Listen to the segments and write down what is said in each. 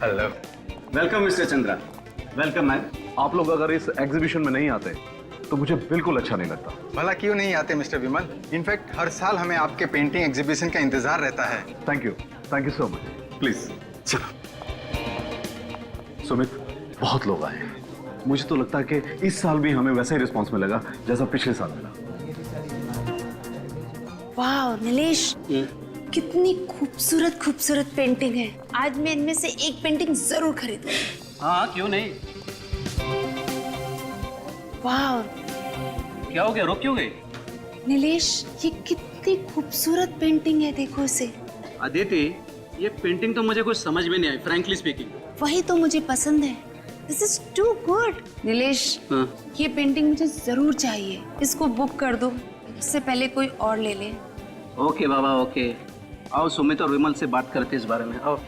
Hello. Welcome mister Chandra. Welcome ma'am. आप लोग अगर इस एग्जीबिशन में नहीं आते तो मुझे बिल्कुल अच्छा नहीं लगता। भला क्यों नहीं आते मिस्टर विमल? इनफैक्ट हर साल हमें आपके पेंटिंग एग्जीबिशन का इंतजार रहता है। Thank you so much. Please चलो। सुमित, बहुत लोग आए हैं। मुझे तो लगता है कि इस साल भी हमें वैसा ही रिस्पॉन्स मिलेगा जैसा पिछले साल मिला। वाह नीलेश, कितनी खूबसूरत खूबसूरत पेंटिंग है। आज मैं इनमें से एक पेंटिंग जरूर खरीदूंगी। हाँ क्यों नहीं। वाह क्या हो गया, रुक क्यों गई? नीलेश, ये कितनी खूबसूरत पेंटिंग है, देखो इसे। अदिति, ये पेंटिंग तो मुझे कुछ समझ में नहीं आई, फ्रैंकली स्पीकिंग। वही तो मुझे पसंद है। This is too good. Nilesh, ये पेंटिंग मुझे जरूर चाहिए। इसको बुक कर दो, इससे पहले कोई और ले ले। ओके बाबा ओके। आओ सुमित और विमल से बात करते इस बारे में। आओ।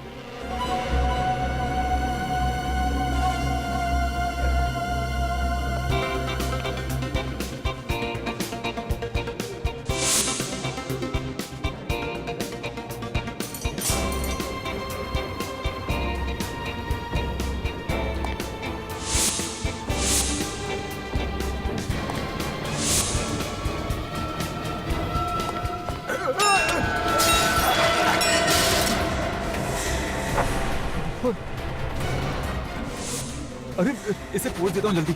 अरे इसे पोज देता हूँ जल्दी।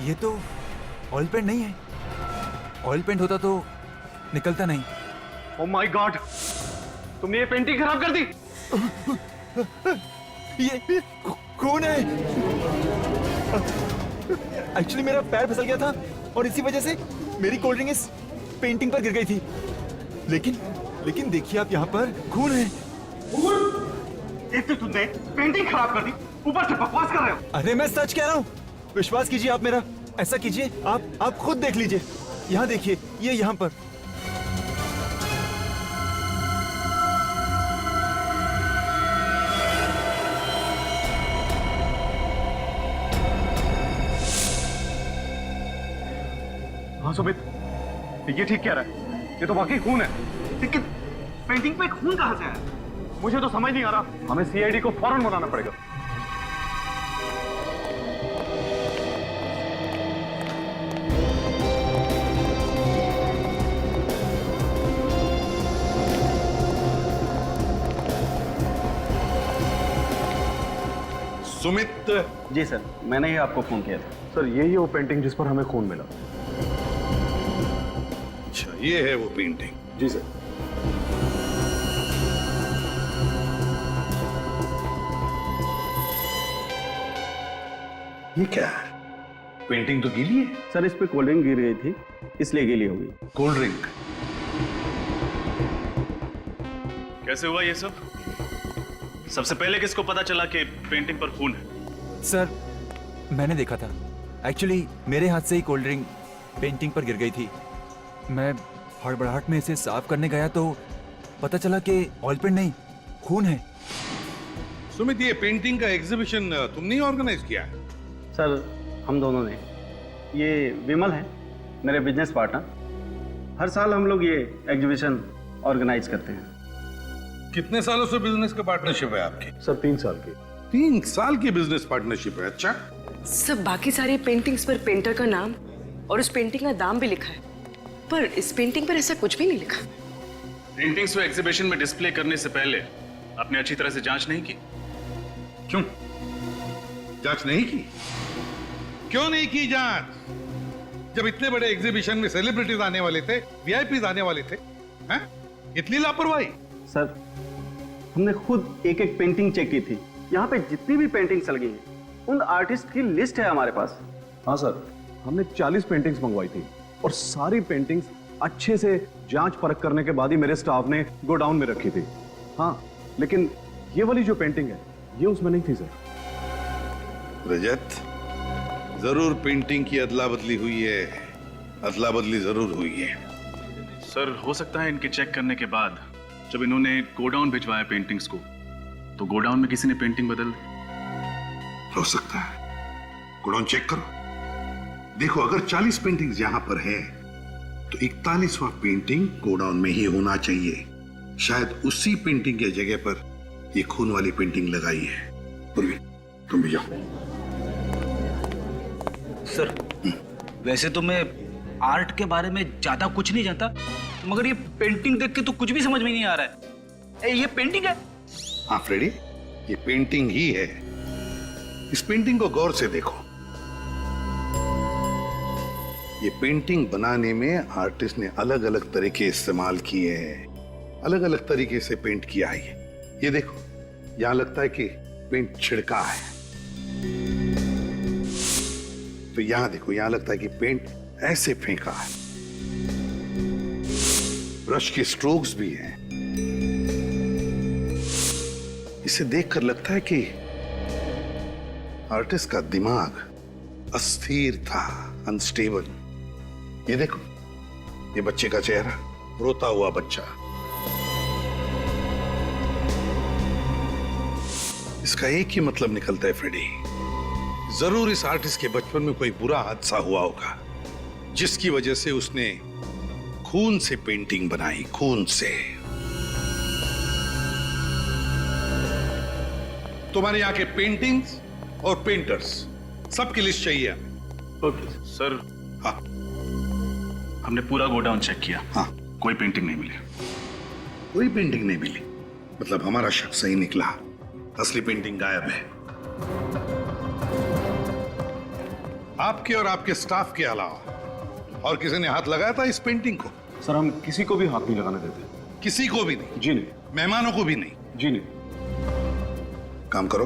ये तो ऑयल पेंट नहीं है। ऑयल पेंट होता तो निकलता नहीं। ओह माय गॉड, तुमने ये पेंटिंग खराब कर दी। ये कौन है? एक्चुअली मेरा पैर फिसल गया था और इसी वजह से मेरी कोल्ड ड्रिंक इस पेंटिंग पर गिर गई थी। लेकिन देखिए आप, यहाँ पर खून है। एक तो तुमने पेंटिंग खराब कर दी, ऊपर से बकवास कर रहे हो। अरे मैं सच कह रहा हूँ, विश्वास कीजिए आप मेरा। ऐसा कीजिए, आप खुद देख लीजिए। यहाँ देखिए, ये यहाँ पर। हाँ सुमित, ये ठीक कह रहा है। ये तो वाकई खून है। लेकिन पेंटिंग पे खून कहाँ से आया? मुझे तो समझ नहीं आ रहा। हमें सीआईडी को फौरन बुलाना पड़ेगा। सुमित। जी सर, मैंने ही आपको फोन किया था। सर यही वो पेंटिंग जिस पर हमें खून मिला। अच्छा, ये है वो पेंटिंग। जी सर। ये क्या है? पेंटिंग तो गीली है। सर इस पे कोल्ड ड्रिंक गिर गई थी, इसलिए गीली हो गई। Cold drink? कैसे हुआ ये सब? सबसे पहले किसको पता चला कि पेंटिंग पर खून है? सर मैंने देखा था। एक्चुअली मेरे हाथ से ही कोल्ड ड्रिंक पेंटिंग पर गिर गई थी। मैं हड़बड़ाहट में इसे साफ करने गया तो पता चला कि ऑयल पेंट नहीं, खून है। सुमित, ये पेंटिंग का एग्जीबिशन तुमने ही ऑर्गेनाइज किया है? सर हम दोनों ने। ये विमल है, मेरे बिजनेस पार्टनर। हर साल हम लोग ये एग्जीबिशन ऑर्गेनाइज करते हैं। कितने सालों से बिजनेस का पार्टनरशिप है आपकी? सर 3 साल की। 3 साल की बिजनेस पार्टनरशिप है। अच्छा। सब बाकी सारी पेंटिंग्स पर पेंटर का नाम और उस पेंटिंग का दाम भी लिखा है, पर इस पेंटिंग पर ऐसा कुछ भी नहीं लिखा। पेंटिंग्स को एग्जीबिशन में डिस्प्ले करने से पहले आपने अच्छी तरह से जांच नहीं की? क्यों जांच नहीं की? क्यों नहीं की जांच? जब इतने बड़े एग्जीबिशन में सेलिब्रिटीज आने वाले थे, वीआईपीज आने वाले थे, हैं? इतनी लापरवाही? सर हमने खुद एक एक पेंटिंग चेक की थी। यहाँ पे जितनी भी पेंटिंग चल गई हैं, उन आर्टिस्ट की लिस्ट है हमारे पास। हाँ सर, हमने 40 पेंटिंग्स मंगवाई थी और सारी पेंटिंग्स अच्छे से जांच परख करने के बाद ही मेरे स्टाफ ने गोडाउन में रखी थी। हाँ, लेकिन ये वाली जो पेंटिंग है, ये उसमें नहीं थी सर। रजत, जरूर पेंटिंग की अदला बदली हुई है। अदला बदली जरूर हुई है। सर हो सकता है इनके चेक करने के बाद जब इन्होंने गोडाउन भिजवाया पेंटिंग्स को, तो गोडाउन में किसी ने पेंटिंग बदल दी। हो सकता है। गोडाउन चेक करो, देखो अगर 40 पेंटिंग्स यहां पर है तो 41वां पेंटिंग गोडाउन में ही होना चाहिए। शायद उसी पेंटिंग के जगह पर ये खून वाली पेंटिंग लगाई है। पूर्वी, तुम भी जाओ। सर, वैसे तो मैं आर्ट के बारे में ज्यादा कुछ नहीं जानता, मगर ये पेंटिंग देख के तो कुछ भी समझ में नहीं आ रहा है। ये पेंटिंग है? हाँ फ्रेडी, ये पेंटिंग ही है। इस पेंटिंग को गौर से देखो। ये पेंटिंग बनाने में आर्टिस्ट ने अलग अलग तरीके इस्तेमाल किए हैं, अलग अलग तरीके से पेंट किया है। ये देखो, यहां लगता है कि पेंट छिड़का है, तो यहां देखो, यहां लगता है कि पेंट ऐसे फेंका है। ब्रश के स्ट्रोक्स भी हैं। इसे देखकर लगता है कि आर्टिस्ट का दिमाग अस्थिर था, अनस्टेबल। ये देखो, ये बच्चे का चेहरा, रोता हुआ बच्चा। इसका एक ही मतलब निकलता है फ्रेडी, जरूर इस आर्टिस्ट के बचपन में कोई बुरा हादसा हुआ होगा, जिसकी वजह से उसने खून से पेंटिंग बनाई, खून से। तुम्हारे यहाँ के पेंटिंग्स और पेंटर्स सबकी लिस्ट चाहिए हमें। Okay sir. हाँ, हमने पूरा गोडाउन चेक किया। हाँ, कोई पेंटिंग नहीं मिली। कोई पेंटिंग नहीं मिली? मतलब हमारा शक सही निकला, असली पेंटिंग गायब है। आपके और आपके स्टाफ के अलावा और किसी ने हाथ लगाया था इस पेंटिंग को? सर, हम किसी को भी हाथ नहीं लगाने देते। किसी को भी नहीं? जी नहीं। मेहमानों को भी नहीं? जी नहीं। काम करो,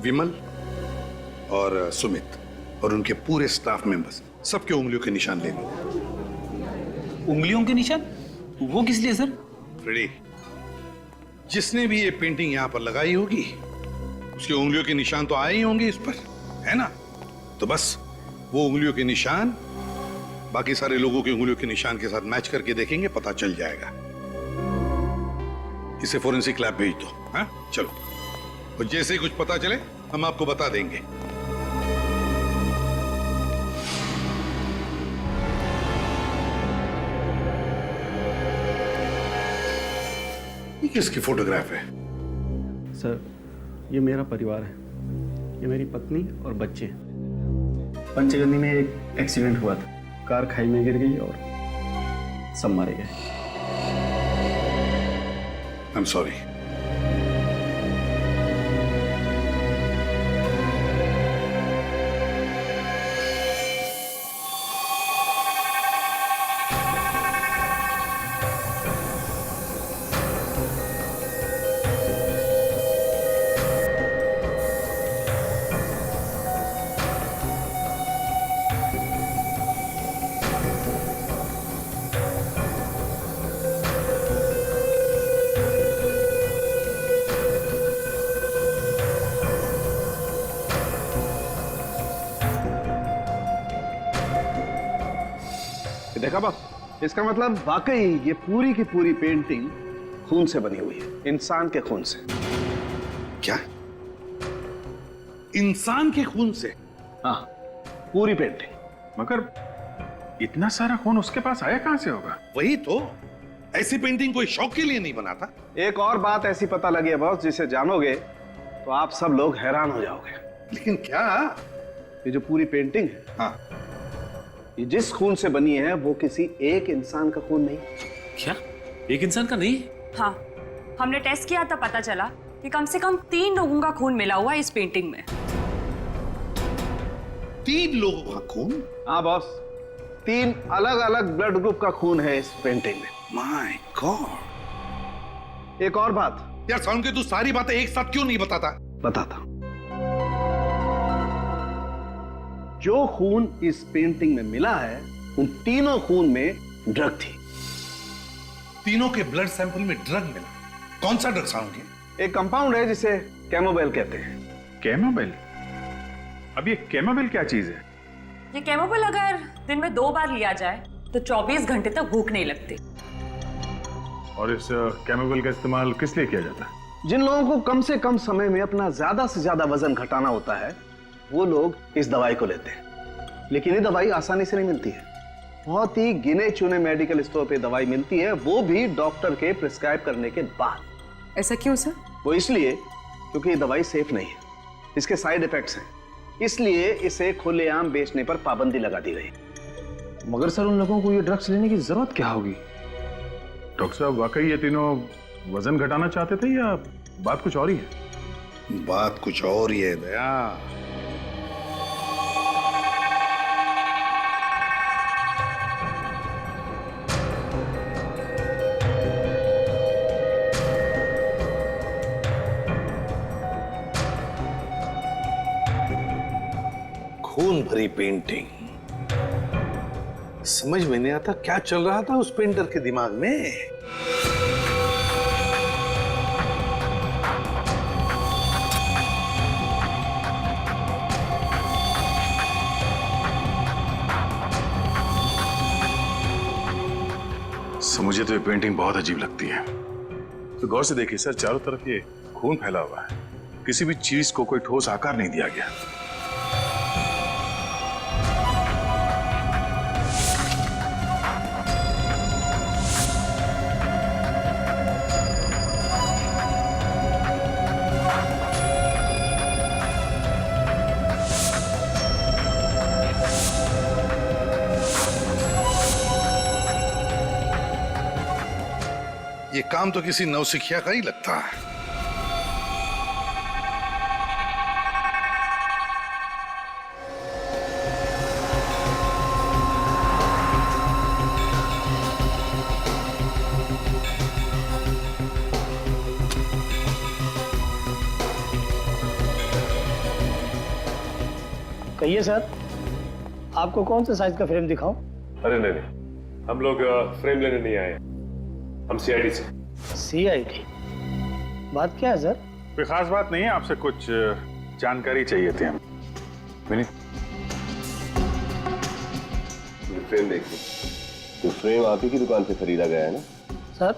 विमल और सुमित और उनके पूरे स्टाफ मेंबर्स, सबके उंगलियों के निशान ले लो। उंगलियों के निशान? वो किस लिए सर? फ्रेडी, जिसने भी ये पेंटिंग यहां पर लगाई होगी, उसके उंगलियों के निशान तो आए ही होंगे इस पर, है ना? तो बस वो उंगलियों के निशान बाकी सारे लोगों के उंगलियों के निशान के साथ मैच करके देखेंगे, पता चल जाएगा। इसे फोरेंसिक लैब भेज दो। हाँ, चलो। और जैसे ही कुछ पता चले हम आपको बता देंगे। ये किसकी फोटोग्राफ है? सर, ये मेरा परिवार है। ये मेरी पत्नी और बच्चे। पंचगंदी में एक एक्सीडेंट हुआ था, कार खाई में गिर गई और सब मारे गए। I am sorry. देखा बस, इसका मतलब वाकई ये पूरी की पूरी पेंटिंग खून से बनी हुई है, इंसान के खून से। क्या? इंसान के खून से? हाँ, पूरी पेंटिंग। मगर इतना सारा खून उसके पास आया कहां से होगा? वही तो, ऐसी पेंटिंग कोई शौक के लिए नहीं बनाता। एक और बात ऐसी पता लगी है बॉस, जिसे जानोगे तो आप सब लोग हैरान हो जाओगे। लेकिन क्या? ये जो पूरी पेंटिंग है, हाँ, ये जिस खून से बनी है वो किसी एक इंसान का खून नहीं। क्या? एक इंसान का नहीं? हाँ, हमने टेस्ट किया था, पता चला कि कम से कम 3 लोगों का खून मिला हुआ है इस पेंटिंग में। 3 लोगों का खून? हाँ बॉस, 3 अलग अलग ब्लड ग्रुप का खून है इस पेंटिंग में। My God. एक और बात यार, साउंड के तू सारी बातें एक साथ क्यों नहीं बताता? बताता। जो खून इस पेंटिंग में मिला है, उन तीनों खून में ड्रग थी। तीनों के ब्लड सैंपल में ड्रग मिला? कौन सा ड्रग साउंड के? एक कंपाउंड है जिसे कैमोबेल कहते हैं। कैमोबेल? अब ये कैमोबेल क्या चीज है? ये कैमोबेल अगर दिन में 2 बार लिया जाए तो 24 घंटे तक भूख नहीं लगती। और इस कैमोबेल का इस्तेमाल किस लिए किया जाता है? जिन लोगों को कम से कम समय में अपना ज्यादा से ज्यादा वजन घटाना होता है, वो लोग इस दवाई को लेते हैं। लेकिन ये दवाई आसानी से नहीं मिलती है। बहुत ही गिने चुने मेडिकल स्टोर पे दवाई मिलती है, वो भी डॉक्टर के प्रिस्क्राइब करने के बाद। ऐसा क्यों सर? वो इसलिए क्योंकि ये दवाई सेफ नहीं है, इसके साइड इफेक्ट्स हैं, इसलिए इसे खुलेआम बेचने पर पाबंदी लगा दी गई। मगर सर उन लोगों को ये ड्रग्स लेने की जरूरत क्या होगी? डॉक्टर साहब वाकई ये तीनों वजन घटाना चाहते थे या बात कुछ और ही है? बात कुछ और ही है दया। खून भरी पेंटिंग, समझ में नहीं आता क्या चल रहा था उस पेंटर के दिमाग में। मुझे तो ये पेंटिंग बहुत अजीब लगती है। तो गौर से देखिए सर, चारों तरफ ये खून फैला हुआ है, किसी भी चीज को कोई ठोस आकार नहीं दिया गया। ये काम तो किसी नौसिखिया का ही लगता है। कहिए सर, आपको कौन सा साइज का फ्रेम दिखाऊं? अरे नहीं नहीं, हम लोग फ्रेम लेने नहीं आए, हम सीआईडी से। सीआईडी? बात क्या है सर? कोई खास बात नहीं है, आपसे कुछ जानकारी चाहिए थी हम। विनीत, फ्रेम देखिए। तो फ्रेम आप ही की दुकान से खरीदा गया है ना? सर,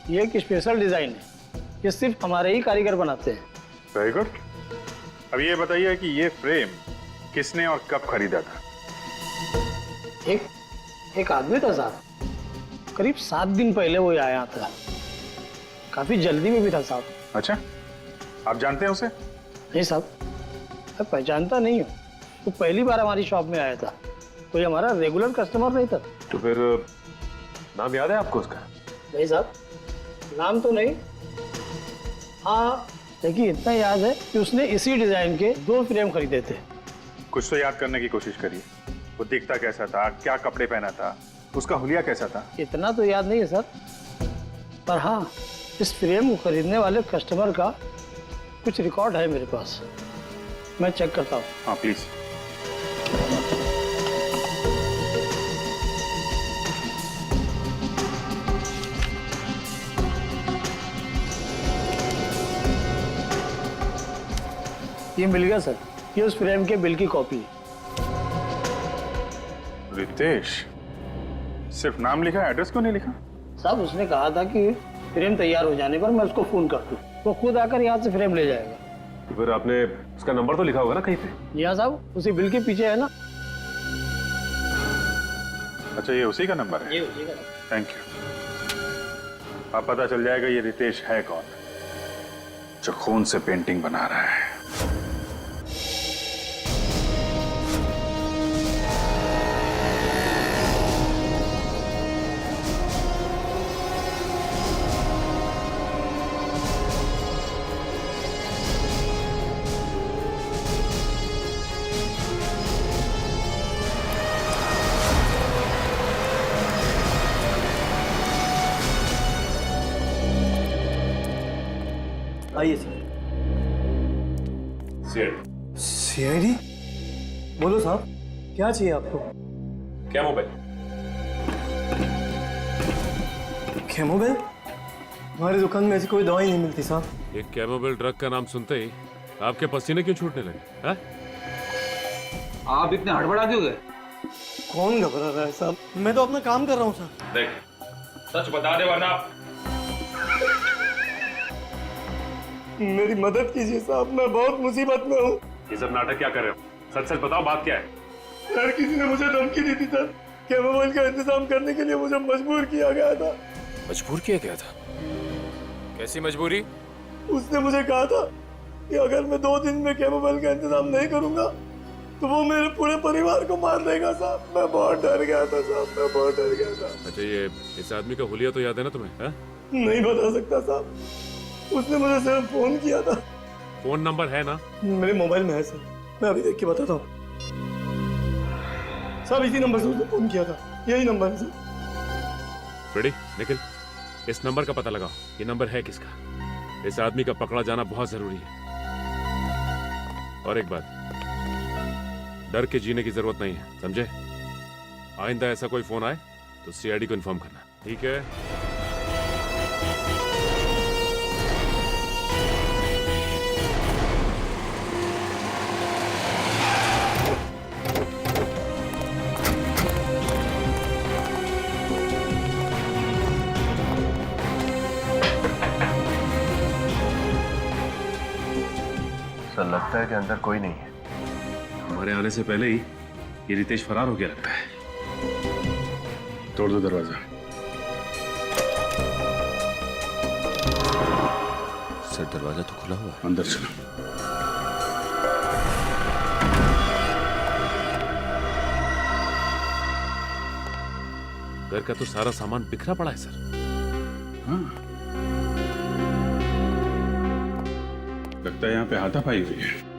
ये एक स्पेशल डिजाइन है, ये सिर्फ हमारे ही कारीगर बनाते हैं। Very good. अब ये बताइए कि ये फ्रेम किसने और कब खरीदा था? एक आदमी था साहब, करीब 7 दिन पहले वो आया था, काफी जल्दी में भी था साहब। अच्छा, आप जानते हैं उसे? नहीं साहब, मैं पहचानता नहीं हूँ, वो पहली बार हमारी शॉप में आया था, कोई हमारा रेगुलर कस्टमर नहीं था। तो फिर नाम याद है आपको उसका? नहीं साहब, नाम तो नहीं। हाँ, लेकिन इतना याद है कि उसने इसी डिजाइन के 2 फ्रेम खरीदे थे। कुछ तो याद करने की कोशिश करिए। वो दिखता कैसा था, क्या कपड़े पहना था, उसका हुलिया कैसा था? इतना तो याद नहीं है सर, पर हाँ, इस फ्रेम को खरीदने वाले कस्टमर का कुछ रिकॉर्ड है मेरे पास, मैं चेक करता हूँ। हाँ प्लीज। ये मिल गया सर, ये उस फ्रेम के बिल की कॉपी है। रितेश, सिर्फ नाम लिखा, एड्रेस क्यों नहीं लिखा? साहब, उसने कहा था कि फ्रेम तैयार हो जाने पर मैं उसको फोन कर दूं, वो खुद आकर यहाँ से फ्रेम ले जाएगा। तो फिर आपने उसका नंबर तो लिखा होगा ना कहीं पे? जी हाँ साहब, उसी बिल के पीछे है ना। अच्छा, ये उसी का नंबर है? ये उसी का नंबर। Thank you. अब पता चल जाएगा ये रितेश है कौन, जो खून से पेंटिंग बना रहा है। आइए सर। सीआईडी? बोलो साहब, क्या चाहिए आपको? क्या मोबाइल? कैमोबेल? हमारी दुकान में ऐसी कोई दवाई नहीं मिलती साहब। एक कैमोबेल ड्रग का नाम सुनते ही आपके पसीने क्यों छूटने लगे? हाँ? आप इतने हड़बड़ा क्यों गए? कौन घबरा रहा है साहब, मैं तो अपना काम कर रहा हूँ सर। देख, सच बता दे वरना मेरी मदद कीजिए साहब, मैं बहुत मुसीबत में हूँ। ये सब नाटक क्या कर रहे हो? सच सच बताओ, बात क्या है? सर, किसी ने मुझे धमकी दी थी सर, कैमोमाइल का इंतजाम करने के लिए मुझे मजबूर किया गया था। मजबूर किया गया था? कैसी मजबूरी? उसने मुझे कहा था कि अगर मैं 2 दिन में कैमोमाइल का इंतजाम नहीं करूंगा तो वो मेरे पूरे परिवार को मार देगा साहब। मैं बहुत डर गया था साहब, मैं बहुत डर गया था। अच्छा, ये इस आदमी का हुलिया तो याद है ना तुम्हें? है? नहीं बता सकता साहब, उसने मुझे सिर्फ फोन किया था। फोन नंबर है ना? मेरे मोबाइल में है सर, मैं अभी देख के बताता हूँ। साहब इसी नंबर से उसने फोन किया था, यही नंबर है सर। फ्रेडी, निखिल, इस नंबर का पता लगाओ। ये नंबर है किसका? इस आदमी का पकड़ा जाना बहुत जरूरी है। और एक बात, डर के जीने की जरूरत नहीं है, समझे? आइंदा ऐसा कोई फोन आए तो सीआईडी को इन्फॉर्म करना, ठीक है? सर लगता है कि अंदर कोई नहीं है। हमारे आने से पहले ही ये रितेश फरार हो गया लगता है। तोड़ दो दरवाजा। सर दरवाजा तो खुला हुआ है। अंदर चलो। घर का तो सारा सामान बिखरा पड़ा है सर। हाँ, लगता है यहाँ पे हाथापाई हुई है।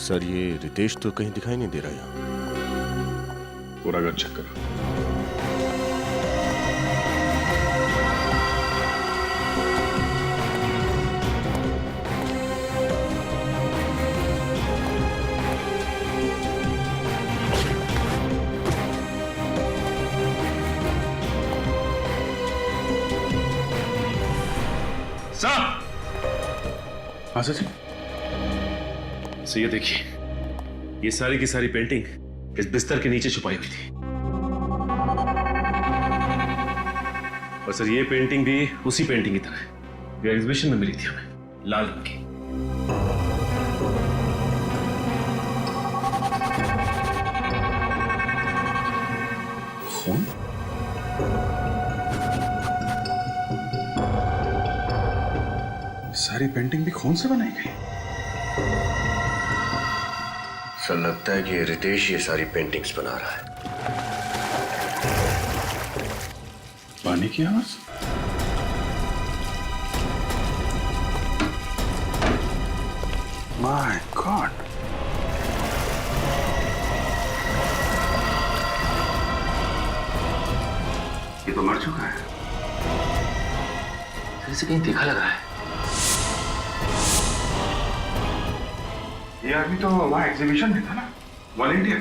सर ये रितेश तो कहीं दिखाई नहीं दे रहा यहाँ। पूरा घर चेक करो। हाँ सर। सो ये देखिए, ये सारी की सारी पेंटिंग इस बिस्तर के नीचे छुपाई हुई थी। और सर ये पेंटिंग भी उसी पेंटिंग की तरह है, ये एग्जीबिशन में मिली थी हमें, लाल रंग की। खून? सारी पेंटिंग भी खून से बनाई गई। सर लगता है कि रितेश ये सारी पेंटिंग्स बना रहा है। पानी की आवाज? माय गॉड, ये तो मर चुका है। इसे कहीं देखा लगा है। ये आदमी तो वहां एग्जीबिशन में था ना, वॉलंटियर।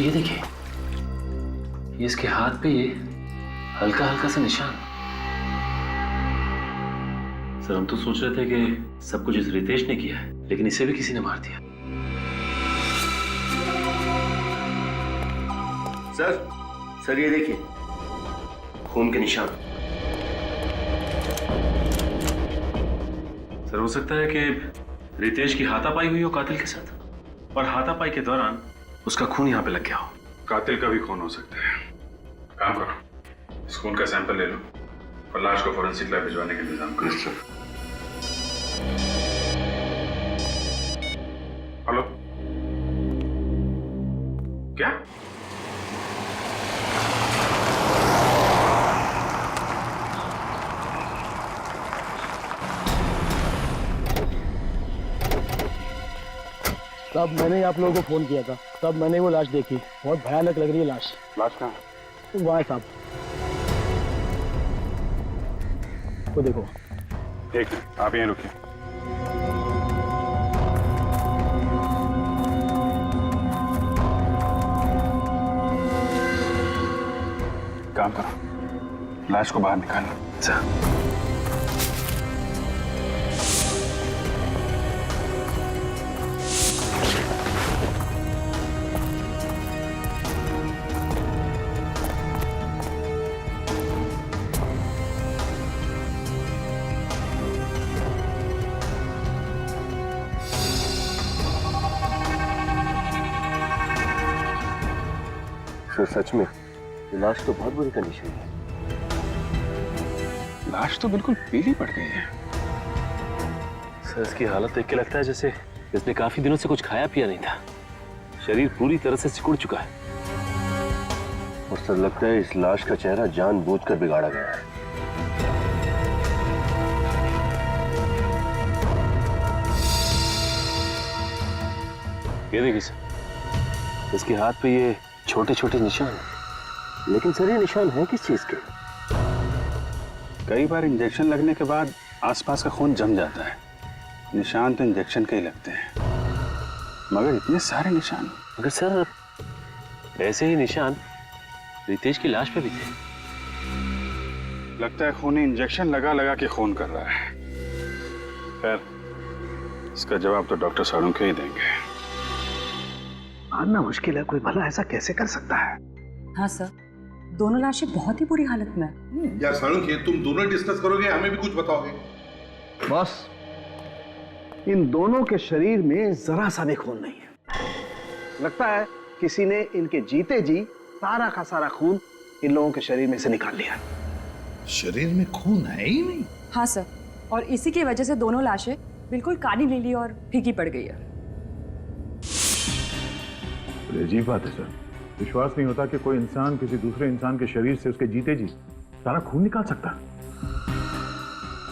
ये देखिए, ये इसके हाथ पे ये हल्का हल्का सा निशान। सर हम तो सोच रहे थे कि सब कुछ इस रितेश ने किया है, लेकिन इसे भी किसी ने मार दिया। सर ये देखिए, खून के निशान। सर हो सकता है कि रितेश की हाथापाई हुई हो कातिल के साथ, और हाथापाई के दौरान उसका खून यहाँ पे लग गया हो। कातिल का भी खून हो सकता है। काम करो, इस खून का सैंपल ले लो और लाश को फोरेंसिक लैब भिजवाने का इंतजाम करो। हेलो, क्या? तब मैंने आप लोगों को फोन किया था, तब मैंने वो लाश देखी। बहुत भयानक लग रही है लाश। लाश कहाँ? वहाँ है साहब, वो देखो। एक मिनट, आप यहीं रुकिए। काम करो, लाश को बाहर निकालो। सर सच में ये लाश तो बहुत बुरी कंडीशन है। लाश तो बिल्कुल पीली पड़ गई है। सर इसकी हालत देख के लगता है जैसे इसने काफी दिनों से कुछ खाया पिया नहीं था। शरीर पूरी तरह से सिकुड़ चुका है और सर लगता है इस लाश का चेहरा जानबूझकर बिगाड़ा गया है। ये देखिए सर, इसके हाथ पे ये छोटे छोटे निशान हैं। लेकिन सर ये निशान है किस चीज के? कई बार इंजेक्शन लगने के बाद आसपास का खून जम जाता है। निशान तो इंजेक्शन के ही लगते हैं, मगर इतने सारे निशान। मगर सर ऐसे ही निशान रितेश की लाश पे भी थे। लगता है खूनी इंजेक्शन लगा लगा के खून कर रहा है। खैर, इसका जवाब तो डॉक्टर साड़ुंखे ही देंगे। मानना मुश्किल है, कोई भला ऐसा कैसे कर सकता है? हाँ सर, दोनों लाशें बहुत ही बुरी हालत में हैं। यार साड़ुंखे, तुम दोनों डिस्कस करोगे, हमें भी कुछ बताओगे? बस इन दोनों के शरीर में जरा सा भी खून नहीं है। लगता है किसी ने इनके जीते जी सारा का सारा खून इन लोगों के शरीर में से निकाल लिया। शरीर में खून है ही नहीं। हाँ सर, और इसी की वजह से दोनों लाशें बिल्कुल काली नीली और फीकी पड़ गई है। अजीब बात है सर, विश्वास नहीं होता कि कोई इंसान किसी दूसरे इंसान के शरीर से उसके जीते जी सारा खून निकाल सकता है।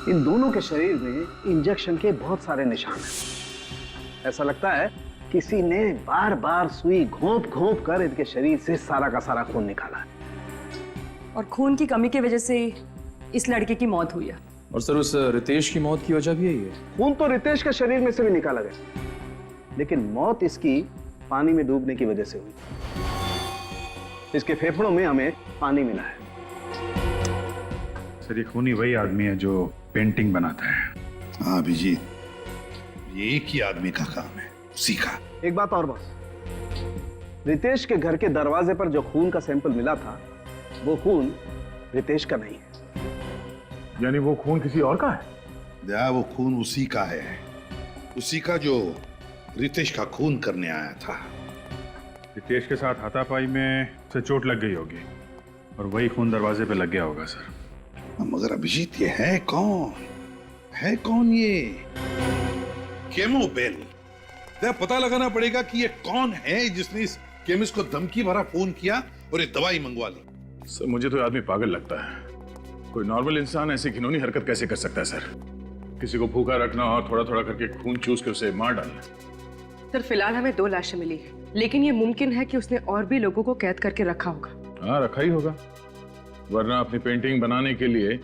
इन दोनों के शरीर में इंजेक्शन के बहुत सारे निशान हैं। ऐसा लगता है किसी ने बार बार सुई घोंप घोंप कर इनके शरीर से सारा का सारा खून निकाला है। और खून की कमी की वजह से इस लड़के की मौत हुई है। और सर उस रितेश की मौत की वजह भी यही है। खून तो रितेश के शरीर में से भी निकाला गया, लेकिन मौत इसकी पानी में डूबने की वजह से हुई। इसके फेफड़ों में हमें पानी मिला है। सर ये खूनी वही आदमी है जो पेंटिंग बनाता है। हाँ अभिजीत, ये एक ही आदमी का काम है, उसी का। एक बात और बस, रितेश के घर के दरवाजे पर जो खून का सैंपल मिला था वो खून रितेश का नहीं है। यानी वो खून किसी और का है? या वो खून उसी का है, उसी का जो रितेश का खून करने आया था। रितेश के साथ हाथापाई में से चोट लग गई होगी और वही खून दरवाजे पे लग गया होगा सर। मगर अभिजीत ये है कौन? है कौन ये? केमोबेल। पता लगाना पड़ेगा कि ये कौन है जिसने इस केमिस्ट को धमकी भरा फोन किया और ये दवाई मंगवा ली। सर मुझे तो आदमी पागल लगता है। कोई नॉर्मल इंसान ऐसी घिनौनी हरकत कैसे कर सकता है सर? किसी को भूखा रखना और थोड़ा थोड़ा करके खून चूस के उसे मार डालना। सर फिलहाल हमें 2 लाशें मिली है, लेकिन ये मुमकिन है कि उसने और भी लोगों को कैद करके रखा होगा। हाँ रखा ही होगा, वरना अपनी पेंटिंग बनाने के लिए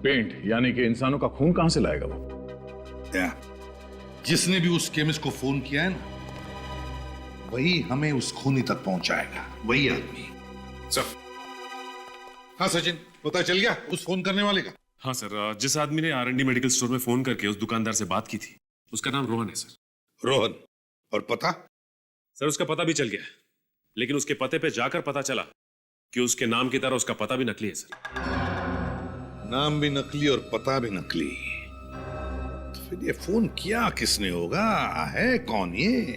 पेंट यानी कि इंसानों का खून कहां से लाएगा वो? जिसने भी उस केमिस्ट को फोन किया है ना, वही हमें उस खूनी तक पहुंचाएगा, वही आदमी। सर हाँ सचिन, पता चल गया उस फोन करने वाले का? हाँ सर, जिस आदमी ने R&D मेडिकल स्टोर में फोन करके उस दुकानदार से बात की थी, उसका नाम रोहन है सर। रोहन? और पता? सर उसका पता भी चल गया है, लेकिन उसके पते पे जाकर पता चला कि उसके नाम की तरह उसका पता भी नकली है सर। नाम भी नकली और पता भी नकली, तो फिर ये फोन किया किसने होगा? है कौन ये?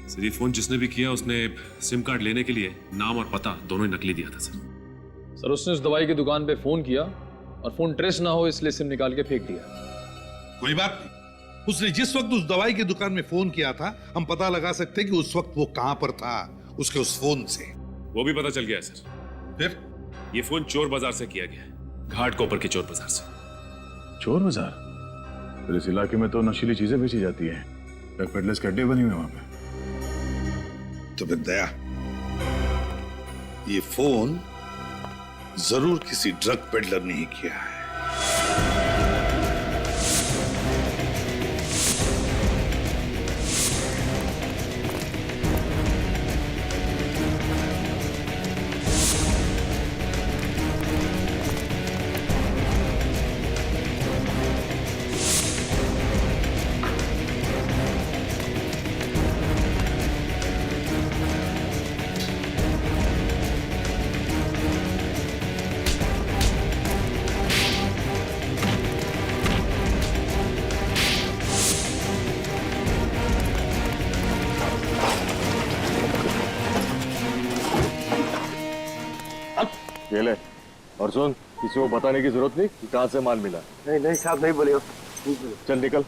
सर ये फोन जिसने भी किया उसने सिम कार्ड लेने के लिए नाम और पता दोनों ही नकली दिया था सर। सर उसने उस दवाई की दुकान पे फोन किया और फोन ट्रेस ना हो इसलिए सिम निकाल के फेंक दिया। कोई बात नहीं, उसने जिस वक्त उस दवाई की दुकान में फोन किया था, हम पता लगा सकते हैं कि उस वक्त वो कहां पर था उसके उस फोन से। वो भी पता चल गया है सर। फिर ये फोन चोर बाजार से किया गया है, घाट कोपर के चोर बाजार से। चोर बाजार? फिर इस इलाके में तो नशीली चीजें बेची जाती है, ड्रग पेडलर्स के अड्डे बने हुए वहां पे। तो फिर दया, ये फोन जरूर किसी ड्रग पेडलर ने ही किया है। सुन, किसी को बताने की जरूरत नहीं कि कहाँ से माल मिला। नहीं नहीं साहब, नहीं बोलिए। चल निकल।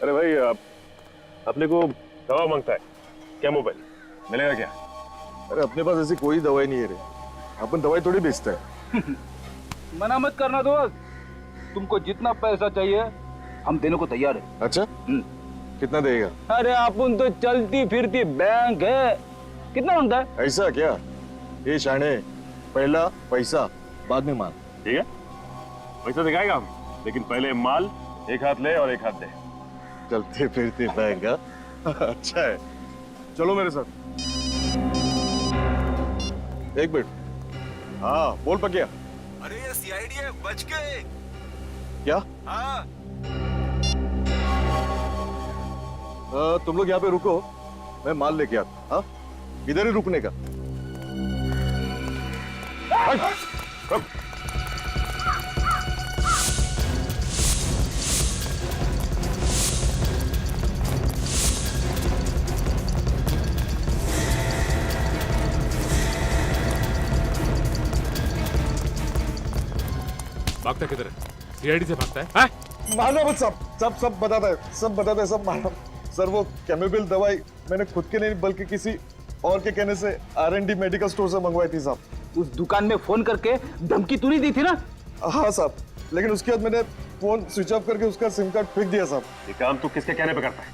अरे भाई, अपने को दवा मांगता है क्या? मोबाइल मिलेगा क्या? अरे अपने पास ऐसी कोई दवाई नहीं है रे, अपन दवाई थोड़ी बेचते हैं। मना मत करना दोस्त, तुमको जितना पैसा चाहिए हम देने को तैयार है। अच्छा, कितना देगा? अरे अपन तो चलती फिरती बैंक है, कितना होता है? ऐसा क्या? ये शाने, पहला पैसा बाद में माल। ठीक है, पैसा दिखाएगा हम, लेकिन पहले माल एक हाथ ले और एक हाथ दे। चलते फिरते बैंक? अच्छा है, चलो मेरे साथ। एक मिनट। हाँ बोल पकिया। अरे ये सीआईडी है, बच गए। क्या? हाँ। तुम लोग यहाँ पे रुको, मैं माल लेके आता। हाँ, इधर ही रुकने का। भागता किधर है? सीआईडी से भागता है? मारना मत, सब बताता है, सब बताता है, सब मारना। सर वो केमिकल दवाई मैंने खुद के नहीं बल्कि किसी और के कहने से R&D मेडिकल स्टोर से मंगवाई थी साहब। उस दुकान में फोन करके धमकी तू नहीं दी थी ना? हाँ साहब, लेकिन उसके बाद मैंने फोन स्विच ऑफ करके उसका सिम कार्ड फेंक दिया साहब। ये काम तू किसके कहने पे करता है?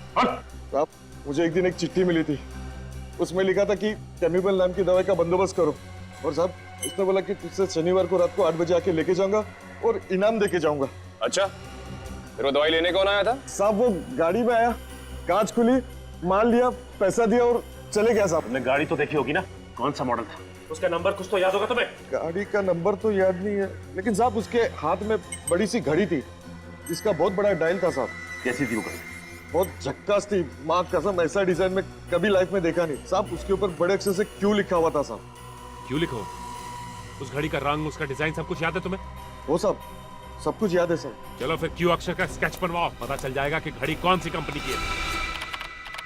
साहब मुझे एक दिन एक चिट्ठी मिली थी, उसमें लिखा था कि केमिकल नाम की दवाई का बंदोबस्त करो, और साहब उसने बोला कि तुझसे शनिवार को रात को 8 बजे आके लेके जाऊंगा और इनाम देके जाऊंगा। अच्छा, फिर वो दवाई लेने कौन आया था? साहब वो गाड़ी में आया, कांच खुली, माल लिया, पैसा दिया और चले गया साहब। तुमने गाड़ी तो देखी होगी ना, कौन सा मॉडल था? उसका नंबर कुछ तो याद होगा तुम्हें? गाड़ी का नंबर तो याद नहीं है, लेकिन साहब उसके हाथ में बड़ी सी घड़ी थी जिसका बहुत बड़ा डायल था साहब। कैसी थी वो घड़ी? बहुत झक्कास थी, माँ कसम ऐसा डिजाइन में कभी लाइफ में देखा नहीं साहब। उसके ऊपर बड़े अक्षर से क्यों लिखा हुआ था साहब। क्यों लिखो? उस घड़ी का रंग, उसका डिजाइन सब कुछ याद है तुम्हें? वो साहब सब कुछ याद है सर। चलो फिर क्यू अक्षर का स्केच बनवाओ, पता चल जाएगा कि घड़ी कौन सी कंपनी की है।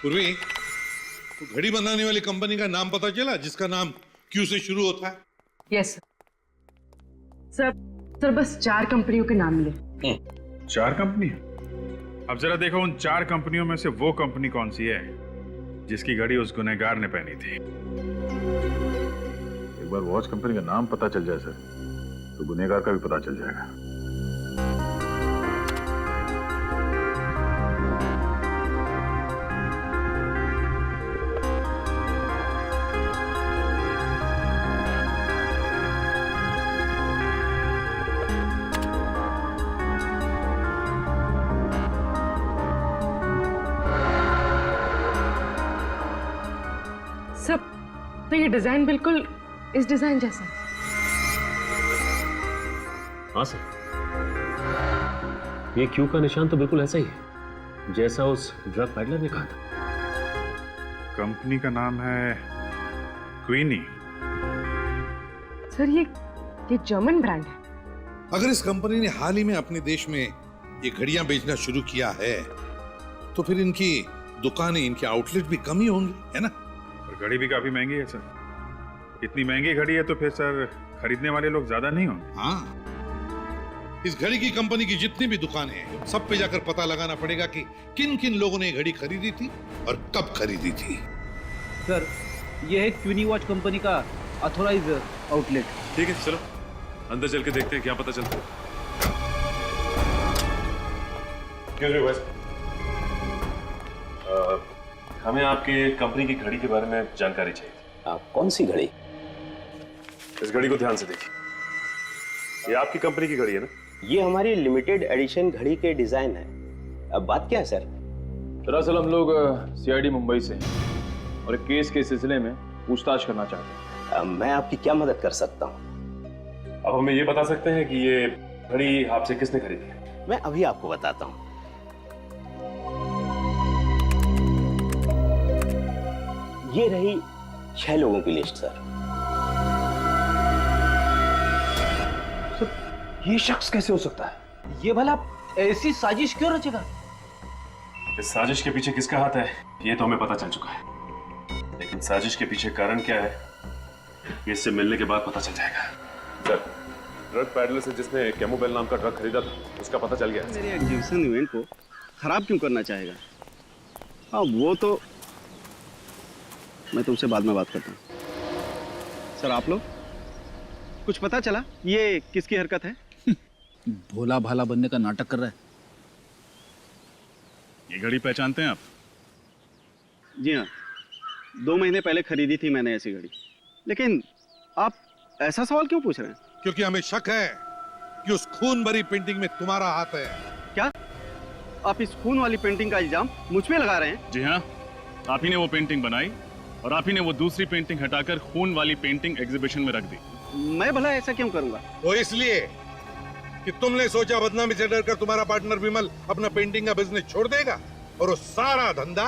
पूर्वी, तो घड़ी बनाने वाली कंपनी का नाम पता चला जिसका नाम क्यू से शुरू होता है? Yes sir. सर बस 4 कंपनियों के नाम मिले। 4 कंपनी? अब जरा देखो उन 4 कंपनियों में से वो कंपनी कौन सी है जिसकी घड़ी उस गुनहगार ने पहनी थी। एक बार वॉच कंपनी का नाम पता चल जाए सर, तो गुनहगार का भी पता चल जाएगा। सब तो ये डिजाइन बिल्कुल इस डिजाइन जैसा है। हाँ सर, ये क्यू का निशान तो बिल्कुल ऐसा ही है जैसा उस ड्रग पैडलर ने कहा था। कंपनी का नाम है क्वीनी। सर ये जर्मन ब्रांड है। अगर इस कंपनी ने हाल ही में अपने देश में ये घड़ियां बेचना शुरू किया है तो फिर इनकी दुकानें, इनके आउटलेट भी कम ही होंगे, है ना? और घड़ी भी काफी महंगी है सर। इतनी महंगी घड़ी है तो फिर सर खरीदने वाले लोग ज्यादा नहीं होंगे। हाँ, इस घड़ी की कंपनी की जितनी भी दुकानें हैं सब पे जाकर पता लगाना पड़ेगा कि किन किन लोगों ने ये घड़ी खरीदी थी और कब खरीदी थी। सर ये है क्वीनी वॉच कंपनी का ऑथोराइज आउटलेट। ठीक है, चलो अंदर चल के देखते हैं क्या पता चलता है। हमें आपके कंपनी की घड़ी के बारे में जानकारी चाहिए। कौन सी घड़ी? इस घड़ी को ध्यान से देखिए, ये आपकी कंपनी की घड़ी है ना? ये हमारी लिमिटेड एडिशन घड़ी के डिजाइन है। अब बात क्या है सर? दरअसल हम लोग सीआईडी मुंबई से हैं और एक केस के सिलसिले में पूछताछ करना चाहते हैं। मैं आपकी क्या मदद कर सकता हूँ? अब हमें ये बता सकते हैं कि ये घड़ी आपसे किसने खरीदी है? मैं अभी आपको बताता हूँ। ये रही 6 लोगों की लिस्ट सर। ये शख्स कैसे हो सकता है? ये भला ऐसी साजिश क्यों रचेगा? इस साजिश के पीछे किसका हाथ है ये तो हमें पता चल चुका है, लेकिन साजिश के पीछे कारण क्या है ये इससे मिलने के बाद पता चल जाएगा। सर, ड्रग पैडलर से जिसने कैमोबेल नाम का ड्रग खरीदा था उसका पता चल गया। मेरे एग्जीबिशन इवेंट को खराब क्यों करना चाहेगा? हाँ वो तो मैं तुमसे बाद में बात करता हूँ। सर आप लोग कुछ पता चला ये किसकी हरकत है? भोला भाला बनने का नाटक कर रहा है। ये घड़ी पहचानते हैं आप? जी हाँ, 2 महीने पहले खरीदी थी मैंने ऐसी घड़ी। लेकिन आप ऐसा सवाल क्यों पूछ रहे हैं? क्योंकि हमें शक है कि उस खून भरी पेंटिंग में तुम्हारा हाथ है। क्या आप इस खून वाली पेंटिंग का इल्जाम मुझ पे लगा रहे हैं? जी हाँ, आप ही ने वो पेंटिंग बनाई और आप ही ने वो दूसरी पेंटिंग हटाकर खून वाली पेंटिंग एग्जीबिशन में रख दी। मैं भला ऐसा क्यों करूंगा? वो इसलिए कि तुमने सोचा बदनामी से डरकर तुम्हारा पार्टनर विमल अपना पेंटिंग का बिजनेस छोड़ देगा और वो सारा धंधा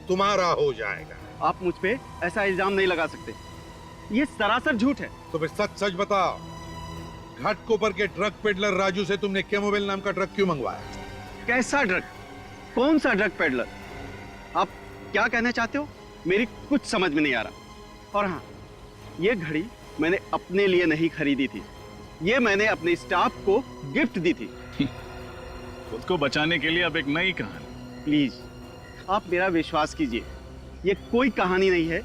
तुम्हारा हो जाएगा। आप मुझ पे ऐसा इल्जाम नहीं लगा सकते, ये सरासर झूठ है। तो फिर सच सच बताओ, घाटकोपर के ड्रग पेडलर राजू से तुमने केमोबेल नाम का ड्रग क्यों मंगवाया? कैसा ड्रग? कौन सा ड्रग पेडलर? आप क्या कहना चाहते हो? मेरी कुछ समझ में नहीं आ रहा। और हाँ, ये घड़ी मैंने अपने लिए नहीं खरीदी थी, ये मैंने अपने स्टाफ को गिफ्ट दी थी। खुद को बचाने के लिए अब एक नई कहानी। प्लीज आप मेरा विश्वास कीजिए, ये कोई कहानी नहीं है,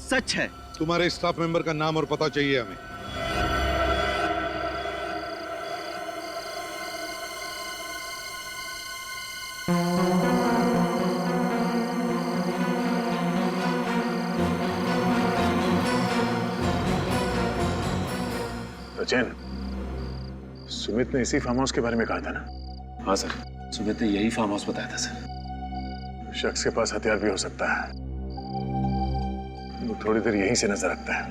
सच है। तुम्हारे स्टाफ मेंबर का नाम और पता चाहिए हमें। सचिन, सुमित ने इसी फार्म हाउस के बारे में कहा था ना? हाँ सर, सुमित ने यही फार्म हाउस बताया था सर। शख्स के पास हथियार भी हो सकता है, वो थोड़ी देर यहीं से नजर रखता है।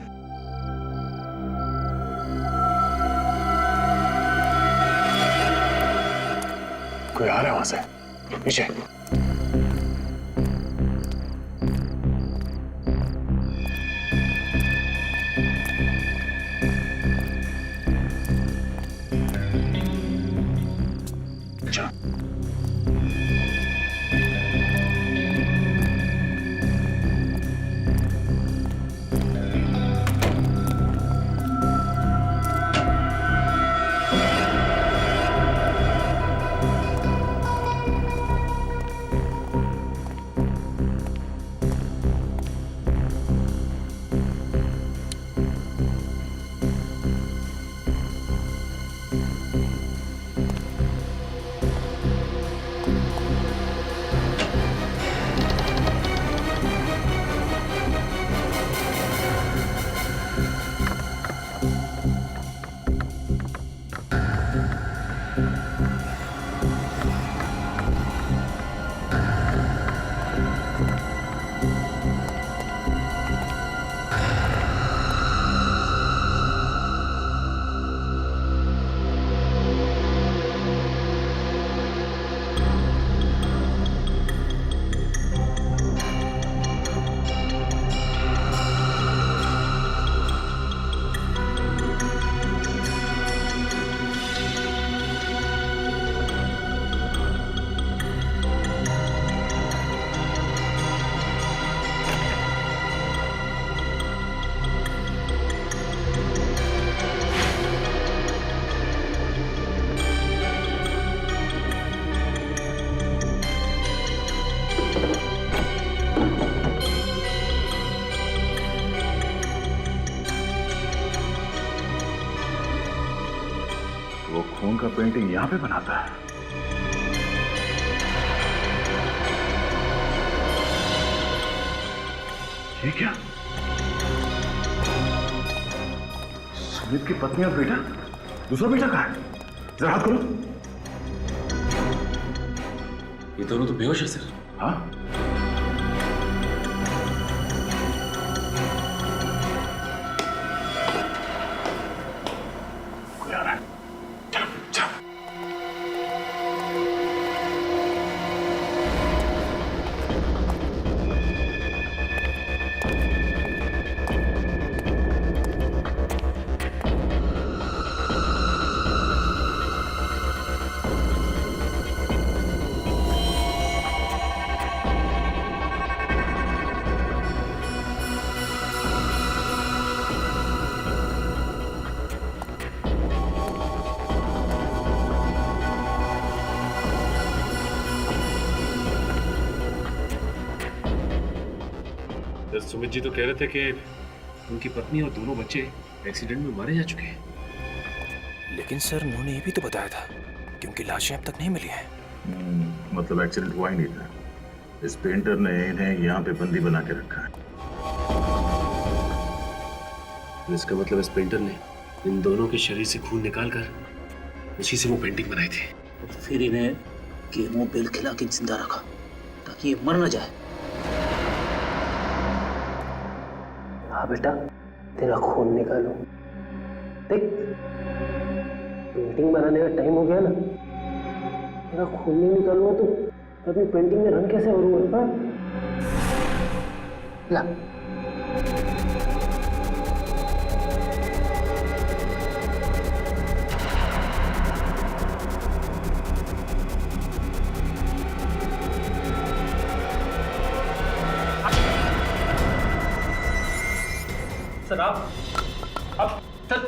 कोई आ रहा है वहां से, पीछे। वो खून का पेंटिंग यहां पे बनाता है। ये क्या? सुमित की पत्नी और बेटा? दूसरा बेटा कहाँ है? जरा हाथ खोलो। ये दोनों तो बेहोश है सर। हाँ? कोई आ रहा है। चलो, चलो। सुमित जी तो कह रहे थे कि उनकी पत्नी और दोनों बच्चे एक्सीडेंट में मारे जा चुके हैं। लेकिन सर उन्होंने ये भी तो बताया था कि उनकी लाशें अब तक नहीं मिली हैं। मतलब एक्सीडेंट हुआ ही नहीं था। इस पेंटर ने इन्हें यहाँ पे बंदी बना के रखा है। इसका मतलब इस पेंटर ने इन दोनों के शरीर से खून निकाल कर उसी से वो पेंटिंग बनाई थी। फिर इन्हें केमो बेल खिला के जिंदा रखा ताकि ये मर न जाए। हाँ बेटा, तेरा खून निकालो। देख, पेंटिंग बनाने का टाइम हो गया ना, तेरा खून नहीं निकालूंगा तो अपनी पेंटिंग में रंग कैसे भरूंगा? ला। सर आप सर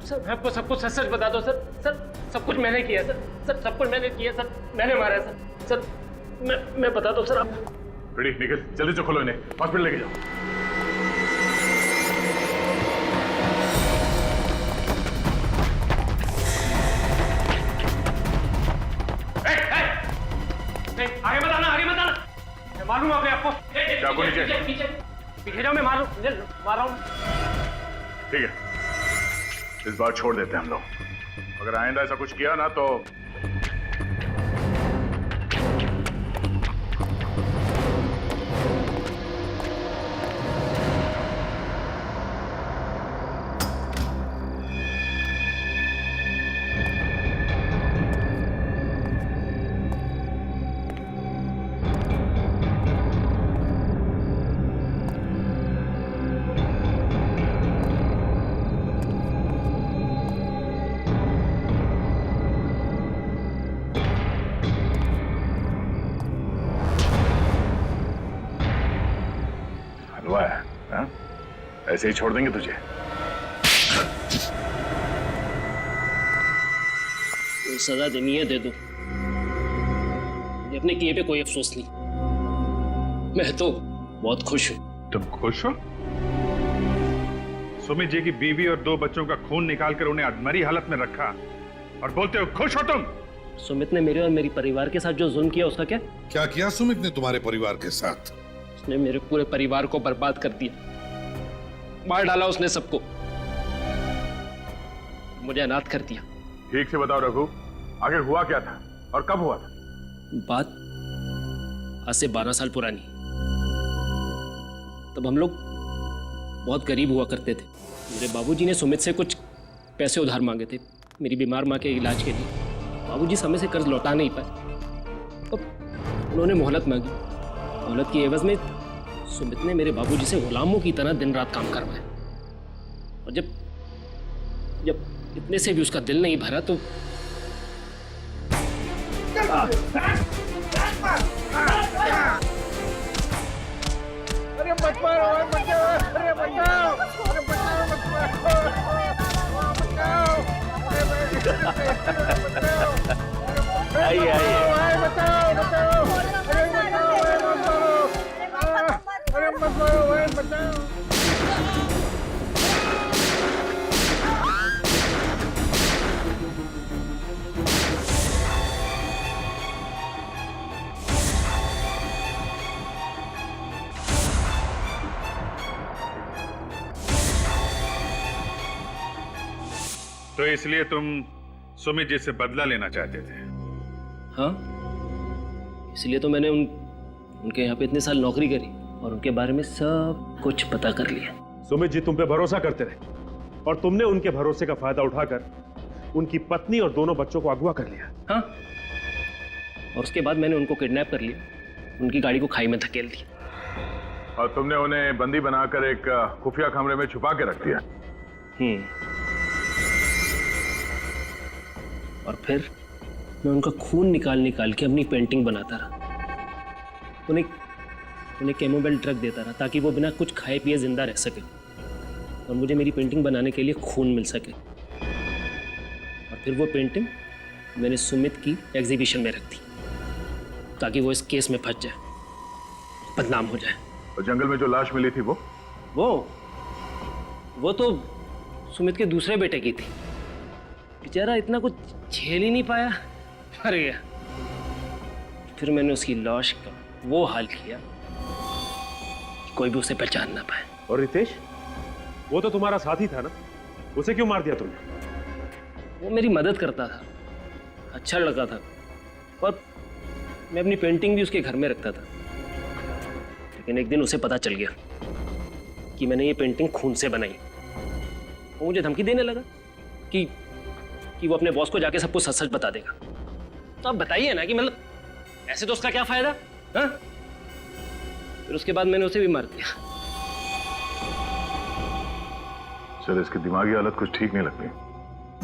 सर मैं आपको सब कुछ सच सच बता दो सर। सर सब कुछ मैंने किया सर। सर सब कुछ मैंने किया सर। मैंने मारा है सर। सर मैं बता दो सर। आप रेडी निकल, जल्दी से खोलो इन्हें, हॉस्पिटल लेके जाओ। आगे मत आना, आगे मत आना। मैं मारूंगा अपने आपको। चाकू नीचे। पीछे जाओ, मैं मार रहा हूँ। ठीक है, इस बार छोड़ देते हैं हम लोग। अगर आइंदा ऐसा कुछ किया ना तो हलवा है, हाँ? ऐसे ही छोड़ देंगे तुझे? कोई सजा देनी है दे दो, अपने किए पे कोई अफसोस नहीं। मैं तो बहुत खुश हूँ। तुम खुश हो? सुमित जी की बीवी और 2 बच्चों का खून निकालकर उन्हें अधमरी हालत में रखा और बोलते हो खुश हो तुम? सुमित ने मेरे और मेरी परिवार के साथ जो जुल्म किया उसका क्या? क्या किया सुमित ने तुम्हारे परिवार के साथ? उसने मेरे पूरे परिवार को बर्बाद कर दिया, मार डाला उसने सबको, मुझे अनाथ कर दिया। ठीक से बताओ रघु, आखिर हुआ क्या था और कब हुआ था? बात आज से 12 साल पुरानी। तब हम लोग बहुत गरीब हुआ करते थे। मेरे बाबूजी ने सुमित से कुछ पैसे उधार मांगे थे मेरी बीमार माँ के इलाज के लिए। बाबूजी समय से कर्ज लौटा नहीं पाए, तो उन्होंने मोहलत मांगी। मोहलत की एवज में सुमित ने मेरे बाबूजी से गुलामों की तरह दिन रात काम करवाया। और जब इतने से भी उसका दिल नहीं भरा तो अरे मत मारो, बचाओ, अरे बचाओ, अरे बचाओ, मत मारो, बचाओ, आइए आइए, बचाओ, बचाओ, अरे बचाओ, अरे मत मारो, बचाओ। तो इसलिए तुम सुमित जी से बदला लेना चाहते थे? हाँ, इसलिए तो मैंने उनके यहाँ पे इतने साल नौकरी करी और उनके बारे में सब कुछ पता कर लिया। सुमित जी तुम पे भरोसा करते रहे और तुमने उनके भरोसे का फायदा उठाकर उनकी पत्नी और दोनों बच्चों को अगवा कर लिया। हाँ, और उसके बाद मैंने उनको किडनैप कर लिया, उनकी गाड़ी को खाई में धकेल दी और तुमने उन्हें बंदी बनाकर एक खुफिया कमरे में छुपा के रख दिया। और फिर मैं उनका खून निकाल के अपनी पेंटिंग बनाता रहा। उन्हें केमोबेल ड्रग देता रहा ताकि वो बिना कुछ खाए पिए जिंदा रह सके और मुझे मेरी पेंटिंग बनाने के लिए खून मिल सके। और फिर वो पेंटिंग मैंने सुमित की एग्जीबिशन में रख दी। ताकि वो इस केस में फंस जाए, बदनाम हो जाए। और जंगल में जो लाश मिली थी वो तो सुमित के दूसरे बेटे की थी। बेचारा इतना कुछ झेल ही नहीं पाया, मर गया। फिर मैंने उसकी लाश का वो हाल किया कि कोई भी उसे पहचान ना पाए। और रितेश, वो तो तुम्हारा साथी था ना, उसे क्यों मार दिया तुमने? वो मेरी मदद करता था, अच्छा लड़का था, और मैं अपनी पेंटिंग भी उसके घर में रखता था। लेकिन एक दिन उसे पता चल गया कि मैंने ये पेंटिंग खून से बनाई। वो मुझे धमकी देने लगा कि वो अपने बॉस को जाके सब कुछ सच सच बता देगा। तो आप बताइए ना कि मतलब ऐसे तो उसका क्या फायदा? हाँ? फिर उसके बाद मैंने उसे भी मार दिया। सर, इसकी दिमागी हालत कुछ ठीक नहीं लगती।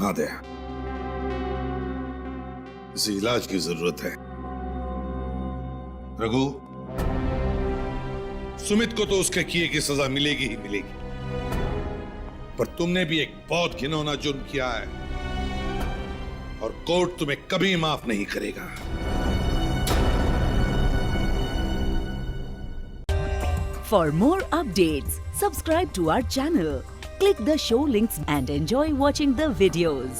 हाँ दया, इसे इलाज की जरूरत है। रघु, सुमित को तो उसके किए की सजा मिलेगी ही मिलेगी, पर तुमने भी एक बहुत घिनौना जुर्म किया है और कोर्ट तुम्हें कभी माफ नहीं करेगा। For more updates, subscribe to our channel, click the show links and enjoy watching the videos.